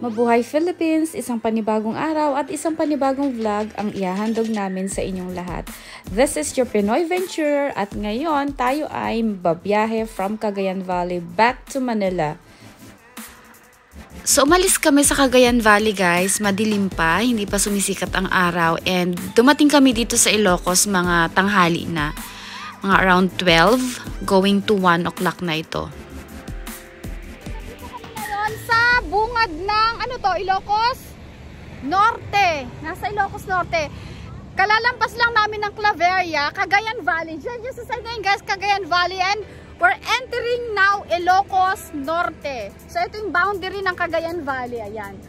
Mabuhay Philippines! Isang panibagong araw at isang panibagong vlog ang ihahandog namin sa inyong lahat. This is your Pinoy Venture at ngayon tayo ay babiyahe from Cagayan Valley back to Manila. So umalis kami sa Cagayan Valley guys, madilim pa, hindi pa sumisikat ang araw and dumating kami dito sa Ilocos mga tanghali na. Mga around 12, going to 1 o'clock na ito. Sa bungad ng Ilocos Norte. Nasa Ilocos Norte. Kalalampas lang namin ng Claveria, Cagayan Valley. Diyan sa side na yun guys, Cagayan Valley, and we're entering now Ilocos Norte. So ito yung boundary ng Cagayan Valley, ayan.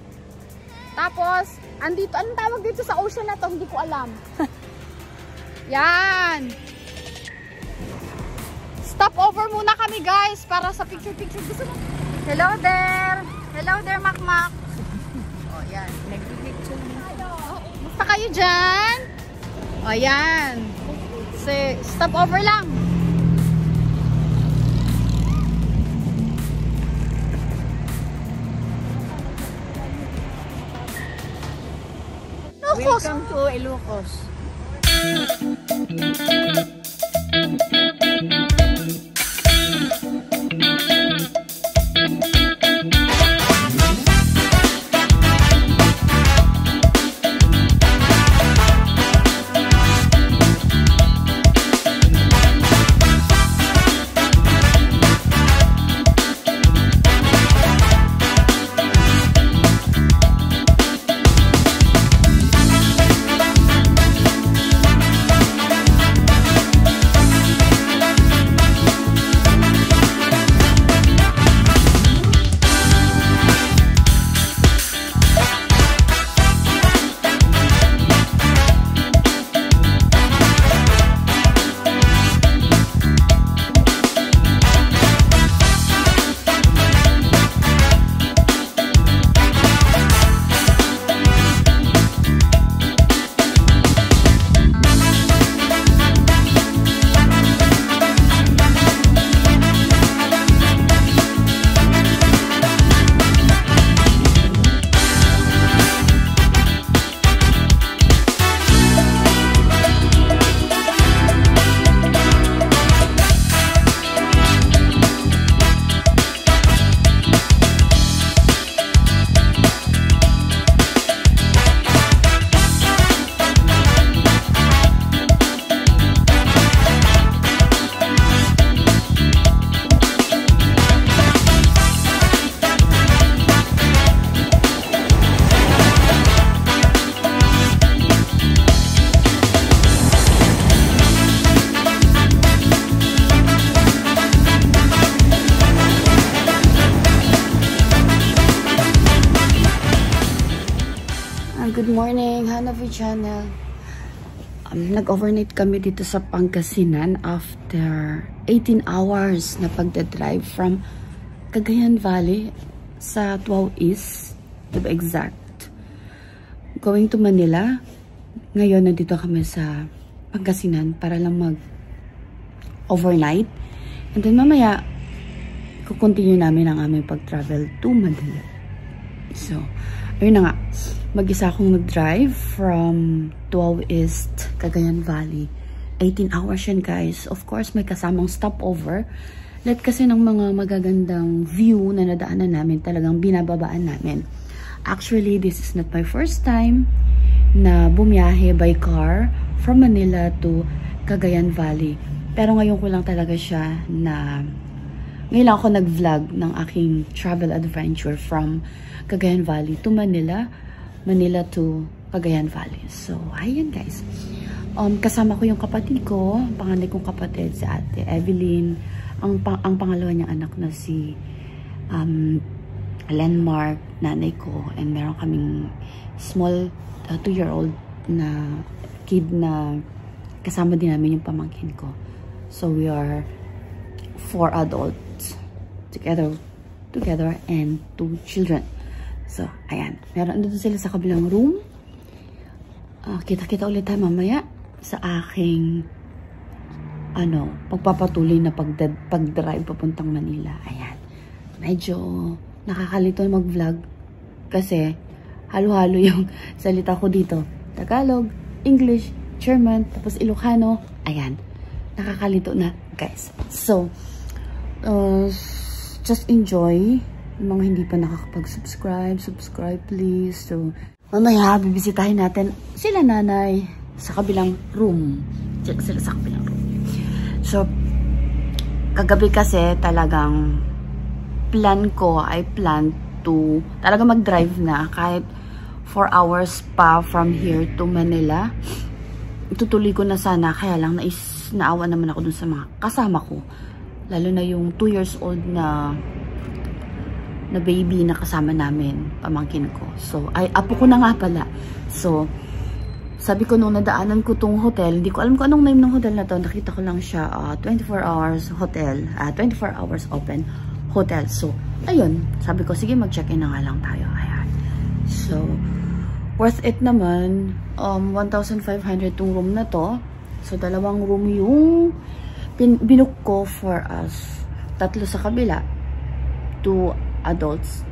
Tapos andito, anong tawag dito sa ocean na to? Hindi ko alam. Yan. Stop over muna kami guys para sa picture-picture. Gusto mo? Hello there! Hello there, Makmak! O, yan. Nag-picture mo. Basta kayo dyan? O, yan. Stop over lang. Ilocos! Welcome to Ilocos. Good morning, Hanavi Channel. Nag-overnight kami dito sa Pangasinan after 18 hours na pagdadrive from Cagayan Valley sa Tuaw East, to be exact. Going to Manila. Ngayon, nandito kami sa Pangasinan para lang mag-overnight. And then mamaya, kukontinue namin ang aming pag-travel to Manila. So, ayun na nga. Mag-isa akong nag-drive from Tuaw East, Cagayan Valley. 18 hours yan guys. Of course, may kasamang stopover. Lahat kasi ng mga magagandang view na nadaanan namin, talagang binababaan namin. Actually, this is not my first time na bumiyahe by car from Manila to Cagayan Valley. Pero ngayon ko lang talaga siya na... Ngayon lang ako nag-vlog ng aking travel adventure from Cagayan Valley to Manila. Manila to Cagayan Valley. So, ayan guys. Kasama ko yung kapatid ko, panganay kong kapatid, si Ate Evelyn. Ang pangalawa niyang anak na si Landmark, nanay ko. And meron kaming small 2-year-old na kid na kasama din namin yung pamangkin ko. So, we are 4 adults together and 2 children. So, ayan. Meron dito sila sa kabilang room. Kita-kita ulit tayo mamaya sa aking pagpapatuloy na pag-drive papuntang Manila. Ayan. Medyo nakakalito mag-vlog Kasi, halo-halo yung salita ko dito. Tagalog, English, German, tapos Ilocano. Ayan. Nakakalito na, guys. So, just enjoy. Yung mga hindi pa nakakapag-subscribe, subscribe please. So, mamaya, bibisitahin natin sila nanay sa kabilang room. Sila sa kabilang room. So, kagabi kasi talagang plan ko ay plan to talaga mag-drive na kahit 4 hours pa from here to Manila. Itutuloy ko na sana, kaya lang naawa naman ako dun sa mga kasama ko. Lalo na yung 2 years old na baby na kasama namin, pamangkin ko. So, apo ko na nga pala. So, sabi ko nung nadaanan ko tong hotel, hindi ko alam kung anong name ng hotel na to. Nakita ko lang siya, 24 hours hotel, 24 hours open hotel. So, ayun, sabi ko, sige mag-check-in na nga lang tayo. Ayan. So, worth it naman. 1,500 tong room na to. So, 2 room yung binook ko for us. 3 sa kabila. 2 adults.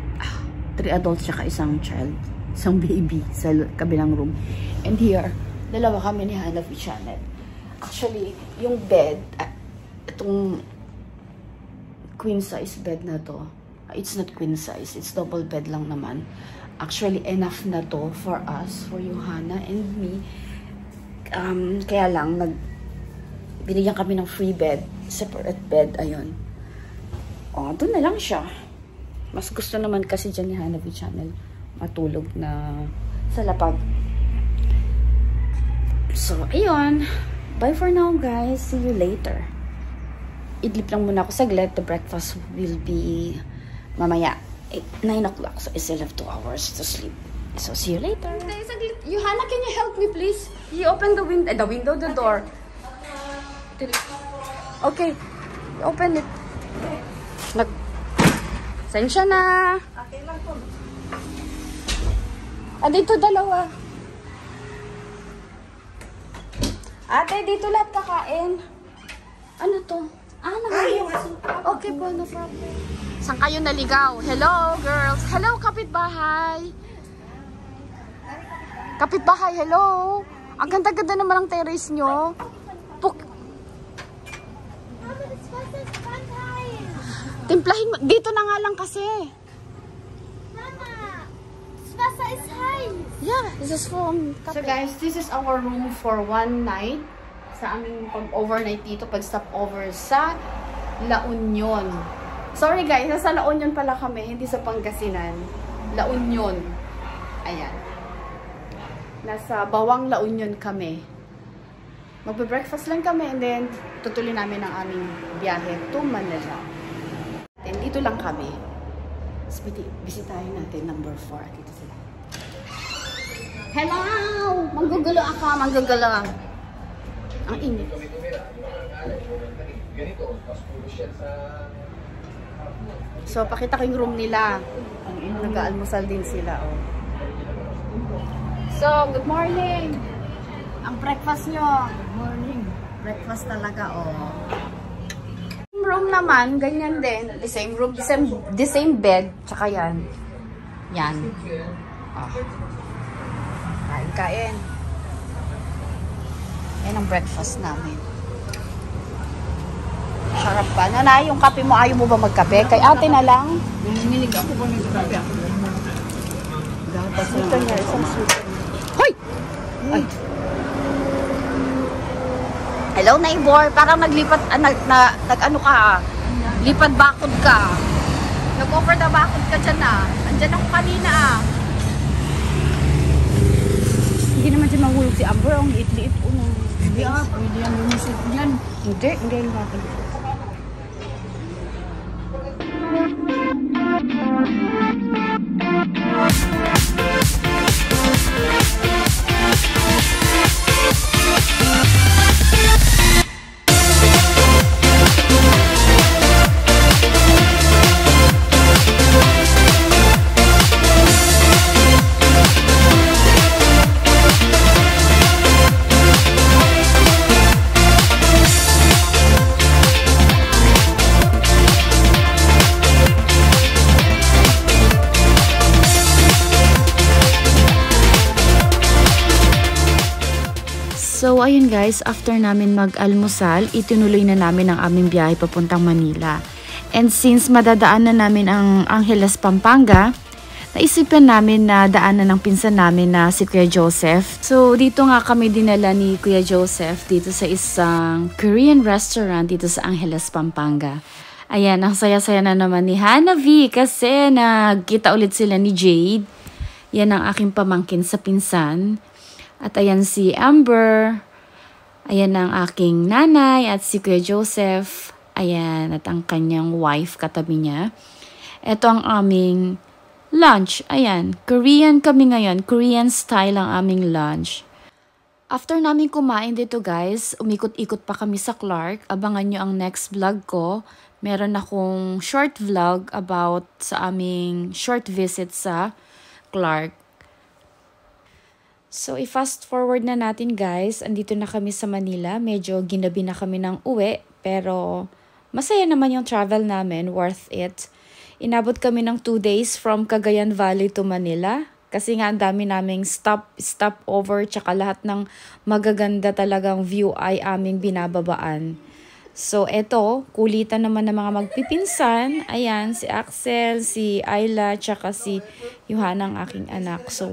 3 adults tsaka isang child. Isang baby sa kabilang room. And here, 2 kami ni Hannah V. Channel. Actually, yung bed, itong queen size bed na to, it's not queen size, it's double bed lang naman. Actually, enough na to for us, for Johanna and me. Kaya lang, binigyan kami ng free bed, separate bed, ayun. Doon na lang siya. Mas gusto naman kasi dyan ni Hannah V. Channel matulog na sa lapag. So, ayun. Bye for now, guys. See you later. Idlip lang muna ako saglit. The breakfast will be mamaya 9 o'clock. So, I still have 2 hours to sleep. So, see you later. Johanna, can you help me, please? You open the window, the door. Okay. Open it. Sensya na. Okay lang po. Dito 2. Ate, dito lahat kakain. Ano to? Okay po, no problem. Saan kayo naligaw? Hello, girls. Hello, kapitbahay. Kapitbahay, hello. Ang ganda-ganda naman ang terrace nyo. Timplahin mo. Dito na nga lang kasi. Wasser is high. Yeah, this is from Kape. So guys, this is our room for 1 night. Sa aming pag-overnight dito, pag-stop over sa La Union. Sorry guys, nasa La Union pala kami, hindi sa Pangasinan. La Union. Ayan. Nasa Bawang La Union kami. Magbe-breakfast lang kami and then tutuloy namin ang aming biyahe to Manila. And dito lang kami. Bisitahin natin number 4. Dito sila. Hello! Manggugulo ako, manggugulo. Ang init. So, pakita ko yung room nila. Nag-aalmusal din sila, oh. So, good morning! Ang breakfast nyo. Good morning. Breakfast talaga, oh. Room naman, ganyan din. The same room, the same bed. Tsaka yan. Yan. Oh. Kain. Yan ang breakfast namin. Sarap pa. Nanay, yung kape mo, ayaw mo ba magkape? Kay ate na lang. Naminig ako ba nagkape ako? Gatas na niya. Isang sweet. Hoy! Ay. Hello, neighbor. Parang naglipat, nag-ano ka, lipat bakod ka. Nag-over na bakod ka dyan, ah. Andyan ako kanina, ah. Hindi naman dyan mahulog si Amber. Ang liit-liit po. Hindi pwede yan lumisip dyan. Hindi yung bakod. ayun guys, after namin mag-almusal, itinuloy na namin ang aming biyahe papuntang Manila. And since madadaan na namin ang Angeles, Pampanga, naisipan namin na daanan ng pinsan namin na si Kuya Joseph. So, dito nga kami dinala ni Kuya Joseph dito sa isang Korean restaurant dito sa Angeles, Pampanga. Ayan, ang saya-saya na naman ni Hanavi kasi nagkita ulit sila ni Jade. Yan ang aking pamangkin sa pinsan. At ayan si Amber. Ayan ang aking nanay at si Kuya Joseph. Ayan, at ang kanyang wife katabi niya. Ito ang aming lunch. Ayan, Korean kami ngayon. Korean style ang aming lunch. After namin kumain dito guys, umikot-ikot pa kami sa Clark. Abangan nyo ang next vlog ko. Meron akong short vlog about sa aming short visit sa Clark. So, i-fast forward na natin guys. Andito na kami sa Manila. Medyo ginabi na kami ng uwi. Pero masaya naman yung travel namin. Worth it. Inabot kami ng 2 days from Cagayan Valley to Manila. Kasi nga ang dami naming stopover, tsaka lahat ng magaganda talagang view ay aming binababaan. So eto, kulitan naman ng mga magpipinsan. Ayan, si Axel, si Ayla, tsaka si Johanna ang aking anak. So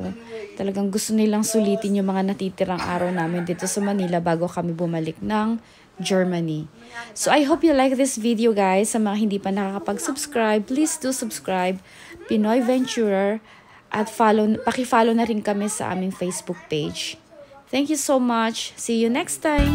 talagang gusto nilang sulitin yung mga natitirang araw namin dito sa Manila bago kami bumalik ng Germany. So I hope you like this video guys. Sa mga hindi pa nakakapag-subscribe, please do subscribe, Pinoy Venturer, at paki-follow na rin kami sa aming Facebook page. Thank you so much. See you next time.